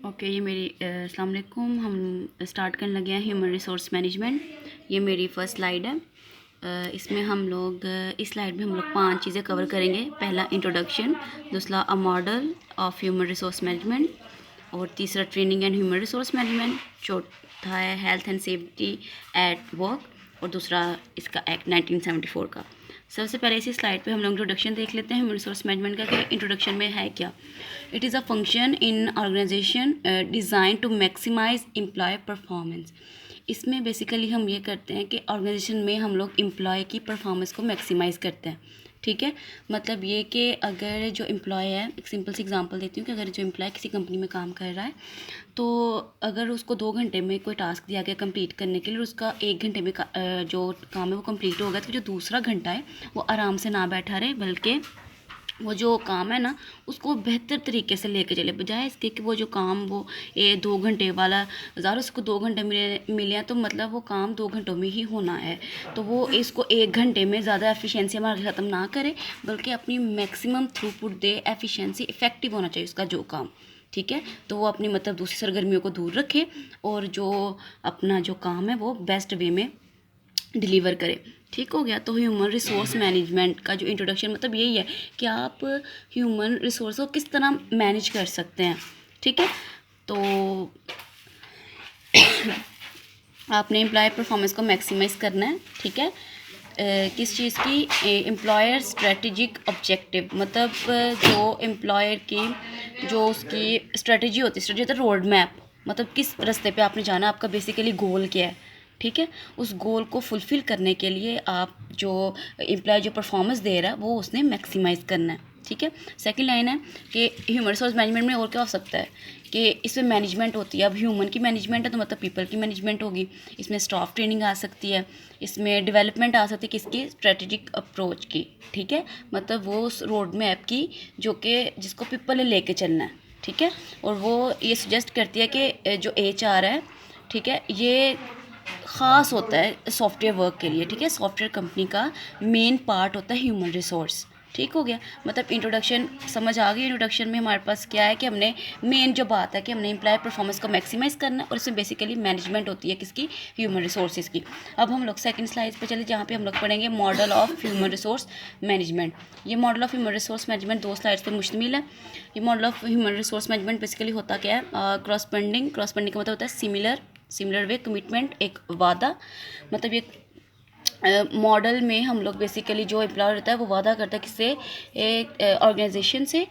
Okay, ये मेरी अस्सलाम वालेकुम। हम स्टार्ट करने लगे हैं ह्यूमन रिसोर्स मैनेजमेंट। ये मेरी फ़र्स्ट स्लाइड है। इसमें हम लोग इस स्लाइड में हम लोग 5 चीज़ें कवर करेंगे। पहला इंट्रोडक्शन, दूसरा a model of human resource management, और तीसरा training and human resource management, चौथा है health and safety at work, और दूसरा इसका एक्ट 1974 का। सबसे पहले इसी स्लाइड पे हम लोग इंट्रोडक्शन देख लेते हैं ह्यूमन रिसोर्स मैनेजमेंट का। कि इंट्रोडक्शन में है क्या। It is a function in organization design to maximize employ performance. इसमें बेसिकली हम ये करते हैं कि ऑर्गेनाइजेशन में हम लोग एम्प्लॉय की परफॉर्मेंस को मैक्सिमाइज़ करते हैं। ठीक है, मतलब ये कि अगर जो एम्प्लॉय है, एक सिंपल सी एग्जांपल देती हूँ कि अगर जो एम्प्लॉय किसी कंपनी में काम कर रहा है, तो अगर उसको 2 घंटे में कोई टास्क दिया गया कंप्लीट करने के लिए, उसका 1 घंटे में जो काम है वो कंप्लीट हो गया, तो जो दूसरा घंटा है वो आराम से ना बैठा रहे, बल्कि वो जो काम है ना उसको बेहतर तरीके से लेके चले, बजाय इसके कि वो जो काम वो 2 घंटे वाला, ज़ाहिर उसको 2 घंटे मिले हैं, तो मतलब वो काम 2 घंटों में ही होना है, तो वो इसको 1 घंटे में ज़्यादा एफिशिएंसी हमारा ख़त्म ना करे, बल्कि अपनी मैक्सिमम थ्रूपुट दे, एफिशिएंसी इफ़ेक्टिव होना चाहिए उसका जो काम। ठीक है, तो वो अपनी मतलब दूसरी सरगर्मियों को दूर रखे, और जो अपना जो काम है वो बेस्ट वे में डिलीवर करे। ठीक हो गया। तो ह्यूमन रिसोर्स मैनेजमेंट का जो इंट्रोडक्शन मतलब यही है कि आप ह्यूमन रिसोर्स को किस तरह मैनेज कर सकते हैं। ठीक है, तो आपने एम्प्लॉय परफॉर्मेंस को मैक्सिमाइज़ करना है। ठीक है, किस चीज़ की, एम्प्लॉयर स्ट्रेटजिक ऑब्जेक्टिव, मतलब जो एम्प्लॉयर की जो उसकी स्ट्रेटजी होती है, स्ट्रेटजी होता है रोड मैप, मतलब किस रास्ते पे आपने जाना है, आपका बेसिकली गोल क्या है। ठीक है, उस गोल को फुलफ़िल करने के लिए आप जो एम्प्लॉय जो परफॉर्मेंस दे रहा है वो उसने मैक्सिमाइज़ करना है। ठीक है, सेकंड लाइन है कि ह्यूमन रिसोर्स मैनेजमेंट में और क्या हो सकता है कि इसमें मैनेजमेंट होती है। अब ह्यूमन की मैनेजमेंट है तो मतलब पीपल की मैनेजमेंट होगी, इसमें स्टाफ ट्रेनिंग आ सकती है, इसमें डेवलपमेंट आ सकती है किसकी, स्ट्रेटजिक अप्रोच की। ठीक है, मतलब वो उस रोड मैप की जो कि जिसको पीपल ने लेके चलना है। ठीक है, और वो ये सजेस्ट करती है कि जो HR है, ठीक है, ये ख़ास होता है सॉफ्टवेयर वर्क के लिए। ठीक है, सॉफ्टवेयर कंपनी का मेन पार्ट होता है ह्यूमन रिसोर्स। ठीक हो गया, मतलब इंट्रोडक्शन समझ आ गई। इंट्रोडक्शन में हमारे पास क्या है कि हमने मेन जो बात है कि हमने एम्प्लॉय परफॉर्मेंस को मैक्सिमाइज़ करना है, और इसमें बेसिकली मैनेजमेंट होती है किसकी, ह्यूमन रिसोर्सेज की। अब हम लोग सेकंड स्लाइड पे चले, जहाँ पे हम लोग पढ़ेंगे model of human resource management. ये model of human resource management 2 slides पे मुश्तमिल है। ये model of human resource management basically होता क्या है, क्रॉसपेंडिंग का मतलब होता है सिमिलर वे, कमिटमेंट एक वादा, मतलब ये मॉडल में हम लोग बेसिकली जो एम्प्लॉयर होता है वो वादा करता है किससे, एक ऑर्गेनाइजेशन से,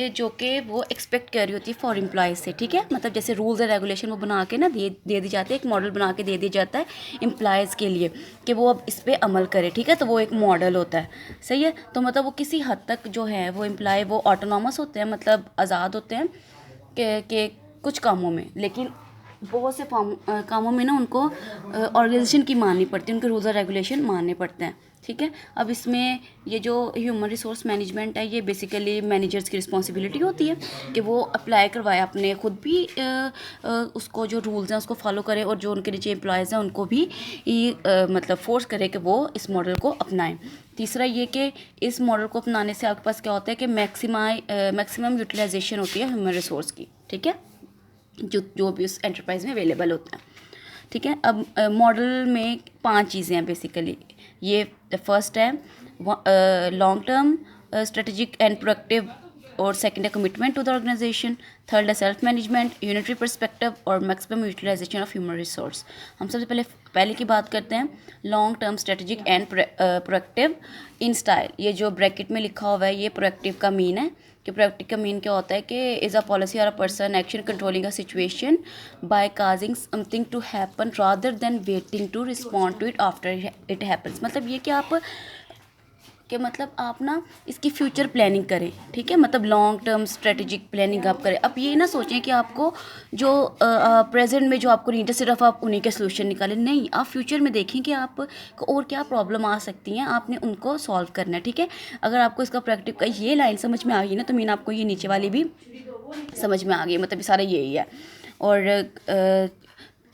जो कि वो एक्सपेक्ट कर रही होती है फॉर एम्प्लॉयज़ से। ठीक है, मतलब जैसे रूल्स एंड रेगुलेशन वो बना के ना दे दी जाती है, एक मॉडल बना के दे दिया जाता है एम्प्लॉयज़ के लिए कि वो अब इस पर अमल करे। ठीक है, तो वो एक मॉडल होता है। सही है, तो मतलब वो किसी हद तक जो है वो एम्प्लॉय वो ऑटोनॉमस होते हैं, मतलब आज़ाद होते हैं कि कुछ कामों में, लेकिन बहुत से कामों में ना उनको ऑर्गेनाइजेशन की माननी पड़ती है, उनके रूल्स और रेगुलेशन मानने पड़ते हैं। ठीक है, अब इसमें ये जो ह्यूमन रिसोर्स मैनेजमेंट है ये बेसिकली मैनेजर्स की रिस्पॉन्सिबिलिटी होती है कि वो अप्लाई करवाए, अपने खुद भी उसको जो रूल्स हैं उसको फॉलो करें, और जो उनके नीचे एम्प्लॉयज़ हैं उनको भी मतलब फोर्स करे कि वो इस मॉडल को अपनाएं। तीसरा ये कि इस मॉडल को अपनाने से आपके पास क्या होता है कि मैक्सिमम यूटिलाइजेशन होती है ह्यूमन रिसोर्स की। ठीक है, जो भी उस एंटरप्राइज में अवेलेबल होता है। ठीक है, अब मॉडल में 5 चीज़ें हैं बेसिकली। ये फर्स्ट है long term strategic and productive, और सेकंड है commitment to the organization, third है सेल्फ मैनेजमेंट, यूनिटरी पर्सपेक्टिव, और maximum utilization of human resource. हम सबसे पहले की बात करते हैं long term strategic and productive in style. ये जो ब्रैकेट में लिखा हुआ है ये प्रोडक्टिव का मीन है कि प्रोडक्टिव का मीन क्या होता है कि इज़ अ पॉलिसी और a person action controlling a situation by causing something to happen rather than waiting to respond to it after it happens. मतलब ये कि आप ना इसकी फ्यूचर प्लानिंग करें। ठीक है, मतलब लॉन्ग टर्म स्ट्रेटेजिक प्लानिंग आप करें। अब ये ना सोचें कि आपको जो प्रेजेंट में जो आपको नीड है सिर्फ आप उन्हीं के सोल्यूशन निकालें, नहीं, आप फ्यूचर में देखें कि आप और क्या प्रॉब्लम आ सकती हैं, आपने उनको सॉल्व करना है। ठीक है, अगर आपको इसका प्रैक्टिस का ये लाइन समझ में आ गई ना, तो मीन आपको ये नीचे वाली भी समझ में आ गई, मतलब सारा यही है। और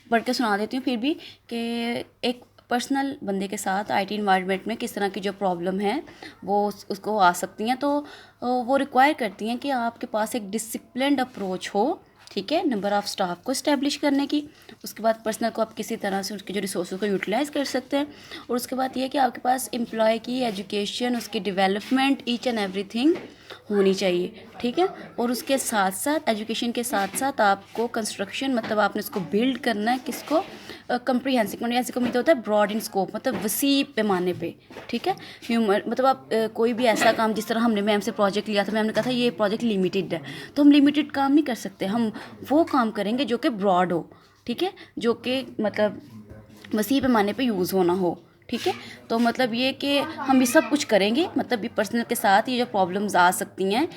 पढ़ के सुना देती हूँ फिर भी कि एक पर्सनल बंदे के साथ IT इन्वायरमेंट में किस तरह की जो प्रॉब्लम है वो उसको आ सकती हैं, तो वो रिक्वायर करती हैं कि आपके पास एक डिसिप्लिन्ड अप्रोच हो। ठीक है, नंबर ऑफ़ स्टाफ को इस्टेब्लिश करने की। उसके बाद पर्सनल को आप किसी तरह से उसके जो रिसोर्स को यूटिलाइज़ कर सकते हैं। और उसके बाद ये है कि आपके पास एम्प्लॉय की एजुकेशन, उसकी डेवलपमेंट, ईच एंड एवरीथिंग होनी चाहिए, ठीक है। और उसके साथ साथ एजुकेशन के साथ साथ आपको कंस्ट्रक्शन, मतलब आपने उसको बिल्ड करना है किसको, कंप्रीहेंसिव, ऐसे को मतलब होता है ब्रॉड इन स्कोप, मतलब वसी पैमाने पे, ठीक है। ह्यूमर मतलब आप कोई भी ऐसा काम, जिस तरह हमने मैम से प्रोजेक्ट लिया था, मैम ने कहा था ये प्रोजेक्ट लिमिटेड है, तो हम लिमिटेड काम नहीं कर सकते, हम वो काम करेंगे जो कि ब्रॉड हो, ठीक है, जो कि मतलब वसी पैमाने पे यूज़ होना हो, ठीक है। तो मतलब ये कि हम ये सब कुछ करेंगे, मतलब ये पर्सनल के साथ ये जो प्रॉब्लम्स आ सकती हैं,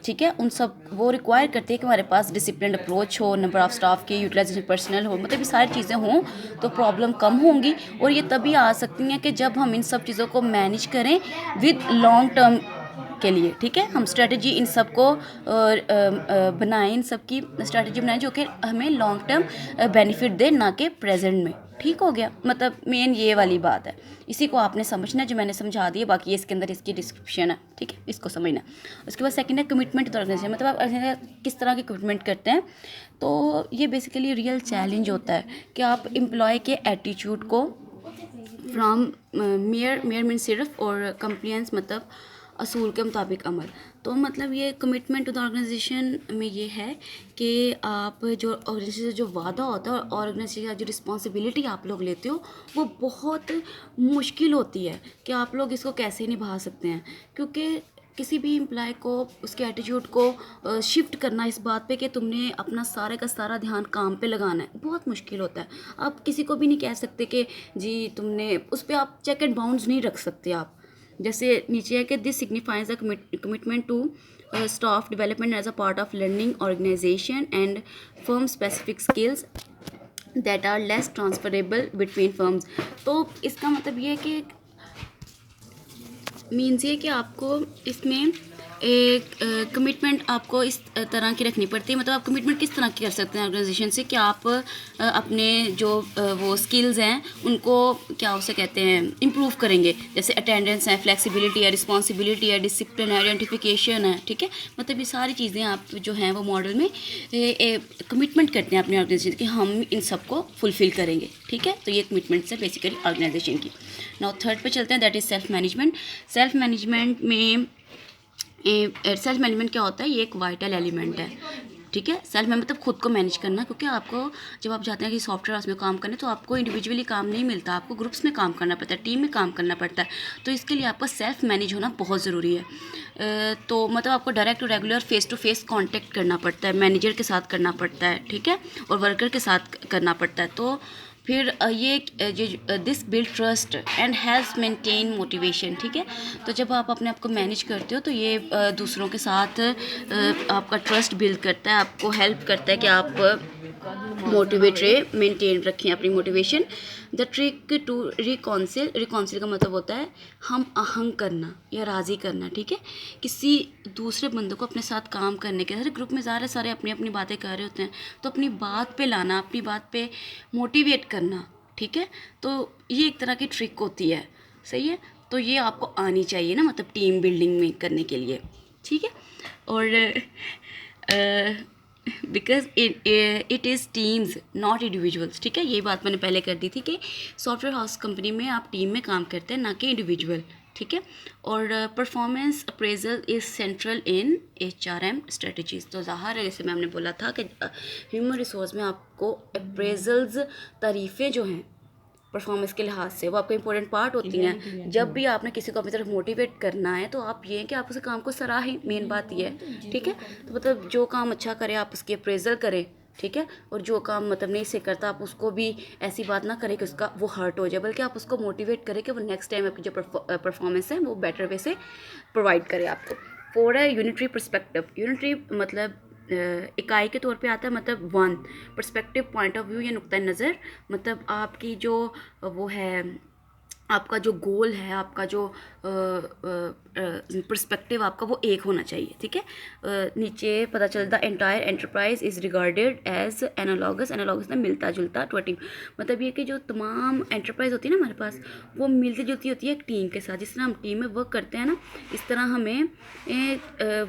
ठीक है, उन सब वो रिक्वायर करते हैं कि हमारे पास डिसिप्लिन अप्रोच हो, नंबर ऑफ़ स्टाफ की यूटिलाइजेशन पर्सनल हो, मतलब ये सारी चीज़ें हों तो प्रॉब्लम कम होंगी। और ये तभी आ सकती हैं कि जब हम इन सब चीज़ों को मैनेज करें विद लॉन्ग टर्म के लिए, ठीक है। हम स्ट्रेटजी इन सब को बनाएं, इन सब की स्ट्रेटजी बनाएं जो कि हमें लॉन्ग टर्म बेनिफिट दे, ना कि प्रेजेंट में। ठीक हो गया, मतलब मेन ये वाली बात है, इसी को आपने समझना है जो मैंने समझा दिया, बाकी इसके अंदर इसकी डिस्क्रिप्शन है, ठीक है, इसको समझना। उसके बाद सेकंड है कमिटमेंट ऑर्गेनाइजेशन, मतलब आप किस तरह की कमिटमेंट करते हैं। तो ये बेसिकली रियल चैलेंज होता है कि आप एम्प्लॉय के एटीट्यूड को फ्रॉम मेयर मीन सिर्फ और कंप्लायंस, मतलब असूल के मुताबिक अमल। तो मतलब ये कमिटमेंट टू द ऑर्गेनाइजेशन में ये है कि आप जो ऑर्गेनाइजेशन से जो वादा होता है और ऑर्गेनाइजेशन का जो रिस्पॉन्सिबिलिटी आप लोग लेते हो, वो बहुत मुश्किल होती है कि आप लोग इसको कैसे निभा सकते हैं। क्योंकि किसी भी एम्प्लॉय को उसके एटीट्यूड को शिफ्ट करना इस बात पे कि तुमने अपना सारे का सारा ध्यान काम पे लगाना है, बहुत मुश्किल होता है। आप किसी को भी नहीं कह सकते कि जी तुमने उस पर आप चेक एंड बाउंड्स नहीं रख सकते आप। जैसे नीचे है कि this signifies the commitment to staff development as a part of learning organization and firm specific skills that are less transferable between firms. तो इसका मतलब ये है कि मीन्स ये कि आपको इसमें एक कमिटमेंट आपको इस तरह की रखनी पड़ती है। मतलब आप कमिटमेंट किस तरह की कर सकते हैं ऑर्गेनाइजेशन से कि आप अपने जो वो स्किल्स हैं उनको क्या उसे कहते हैं इम्प्रूव करेंगे। जैसे अटेंडेंस है, फ्लेक्सिबिलिटी है, रिस्पॉन्सिबिलिटी है, डिसिप्लिन है, आइडेंटिफिकेशन है, ठीक है। मतलब ये सारी चीज़ें आप जो हैं वो मॉडल में कमिटमेंट करते हैं अपने ऑर्गेनाइजेशन कि हम इन सबको फुलफ़िल करेंगे, ठीक है। तो ये कमिटमेंट्स है बेसिकली ऑर्गेनाइजेशन की। नाउ थर्ड पे चलते हैं, that is self management. Self management में सेल्फ मैनेजमेंट क्या होता है, ये एक वाइटल एलिमेंट है, ठीक है। सेल्फ में मतलब खुद को मैनेज करना, क्योंकि आपको जब आप जाते हैं कि सॉफ्टवेयर हाउस में काम करने, तो आपको इंडिविजुअली काम नहीं मिलता, आपको ग्रुप्स में काम करना पड़ता है, टीम में काम करना पड़ता है। तो इसके लिए आपका सेल्फ मैनेज होना बहुत ज़रूरी है। तो मतलब आपको direct to regular face to face contact करना पड़ता है, मैनेजर के साथ करना पड़ता है, ठीक है, और वर्कर के साथ करना पड़ता है। तो फिर ये जो this build trust and helps maintain motivation, ठीक है। तो जब आप अपने आप को मैनेज करते हो तो ये दूसरों के साथ आपका ट्रस्ट बिल्ड करता है, आपको हेल्प करता है कि आप मोटिवेट रहे, मेंटेन रखें अपनी मोटिवेशन। द ट्रिक टू रिकॉन्सिल का मतलब होता है हम आहंग करना या राज़ी करना, ठीक है। किसी दूसरे बंदे को अपने साथ काम करने के, हर ग्रुप में सारे अपनी अपनी बातें कर रहे होते हैं, तो अपनी बात पे लाना, अपनी बात पे मोटिवेट करना, ठीक है। तो ये एक तरह की ट्रिक होती है, सही है। तो ये आपको आनी चाहिए ना, मतलब टीम बिल्डिंग में करने के लिए, ठीक है। और because it is teams not individuals, ठीक है। ये बात मैंने पहले कर दी थी कि सॉफ्टवेयर हाउस कंपनी में आप टीम में काम करते हैं, ना कि इंडिविजुअल, ठीक है। और performance appraisal is central in HRM strategies. तो ज़ाहिर है, जैसे मैम ने बोला था कि ह्यूमन रिसोर्स में आपको अप्रेजल्स, तारीफ़ें जो हैं परफॉर्मेंस के लिहाज से, वो आपका इंपॉर्टेंट पार्ट होती हैं। जब भी आपने किसी को अपनी तरफ मोटिवेट करना है तो आप ये हैं कि आप उस काम को सराहें, मेन बात ये है, ठीक है। तो मतलब जो काम अच्छा करे आप उसकी अप्रेजल करें, ठीक है। और जो काम मतलब नहीं से करता आप उसको भी ऐसी बात ना करें कि उसका वो हर्ट हो जाए, बल्कि आप उसको मोटिवेट करें कि वो नेक्स्ट टाइम आपकी जो परफॉर्मेंस है वो बेटर वे से प्रोवाइड करे आपको। 4 है यूनिटरी पर्सपेक्टिव। यूनिटरी मतलब इकाई के तौर पे आता है, मतलब one perspective, point of view या नुक्ता नज़र। मतलब आपकी जो वो है, आपका जो गोल है, आपका जो पर्सपेक्टिव आपका वो एक होना चाहिए, ठीक है। नीचे पता चलता entire enterprise is regarded as analogous, analogous में मिलता जुलता टू अ टीम, मतलब ये कि जो तमाम एंटरप्राइज होती है ना हमारे पास, वो मिलती जुलती होती है एक टीम के साथ। जिस तरह हम टीम में वर्क करते हैं ना, इस तरह हमें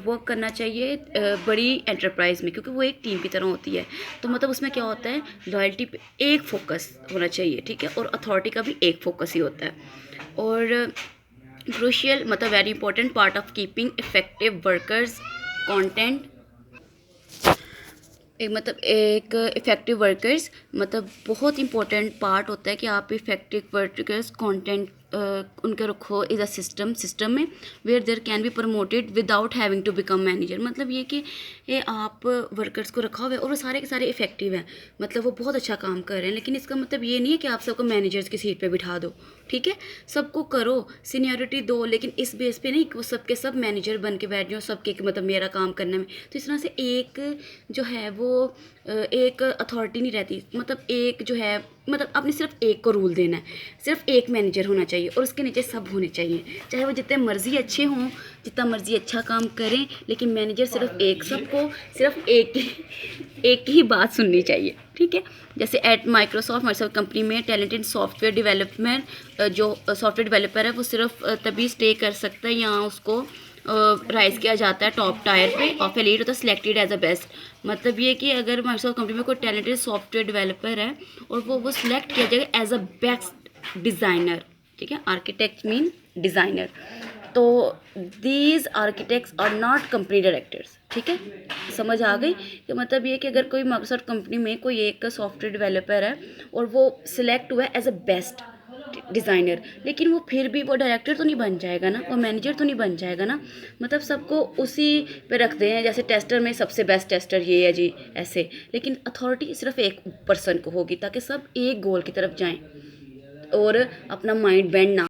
वर्क करना चाहिए बड़ी एंटरप्राइज में, क्योंकि वो एक टीम की तरह होती है। तो मतलब उसमें क्या होता है, लॉयल्टी पे एक फोकस होना चाहिए, ठीक है, और अथॉरिटी का भी एक फोकस ही होता है। और क्रूशियल मतलब very important part of keeping effective workers content, एक मतलब एक इफ़ेक्टिव वर्कर्स मतलब बहुत इंपॉर्टेंट पार्ट होता है कि आप इफ़ेक्टिव वर्कर्स कंटेंट उनके रखो इज़ अ सिस्टम में where there can be promoted without having to become manager. मतलब ये आप वर्कर्स को रखा हुआ है और वो सारे के सारे इफ़ेक्टिव हैं, मतलब वो बहुत अच्छा काम कर रहे हैं, लेकिन इसका मतलब ये नहीं है कि आप सबको मैनेजर्स की सीट पे बिठा दो, ठीक है। सबको करो, सीनियरिटी दो, लेकिन इस बेस पे नहीं कि वो सबके सब मैनेजर बन के बैठ जाओ, सबके मतलब मेरा काम करने में। तो इस तरह से एक जो है वो एक अथॉरिटी नहीं रहती, मतलब एक जो है मतलब आपने सिर्फ एक को रूल देना है, सिर्फ एक मैनेजर होना चाहिए और उसके नीचे सब होने चाहिए, चाहे वो जितने मर्जी अच्छे हों, जितना मर्जी अच्छा काम करें, लेकिन मैनेजर सिर्फ एक, सबको सिर्फ एक ही बात सुननी चाहिए, ठीक है। जैसे एट माइक्रोसॉफ्ट कंपनी में टैलेंटेड सॉफ्टवेयर डेवलपमेंट जो सॉफ्टवेयर डेवलपर है वो सिर्फ तभी स्टे कर सकता है या उसको राइज किया जाता है टॉप टायर पे ऑफ एलीट होता है सिलेक्टेड एज अ बेस्ट। मतलब ये कि अगर माइक्रोसॉफ्ट कंपनी में कोई टैलेंटेड सॉफ्टवेयर डेवलपर है और वो सिलेक्ट किया जाएगा एज अ बेस्ट डिज़ाइनर, ठीक है, आर्किटेक्ट मीन डिज़ाइनर, तो these architects are not company directors, ठीक है। समझ आ गई कि मतलब ये कि अगर कोई माइक्रोसॉफ्ट कंपनी में कोई एक सॉफ्टवेयर डेवलपर है और वो सिलेक्ट हुआ है एज अ बेस्ट डिज़ाइनर, लेकिन वो फिर भी वो डायरेक्टर तो नहीं बन जाएगा ना, वो मैनेजर तो नहीं बन जाएगा ना। मतलब सबको उसी पे रखते हैं, जैसे टेस्टर में सबसे बेस्ट टेस्टर ये है जी ऐसे, लेकिन अथॉरिटी सिर्फ एक पर्सन को होगी ताकि सब एक गोल की तरफ जाएं और अपना माइंड बेंड ना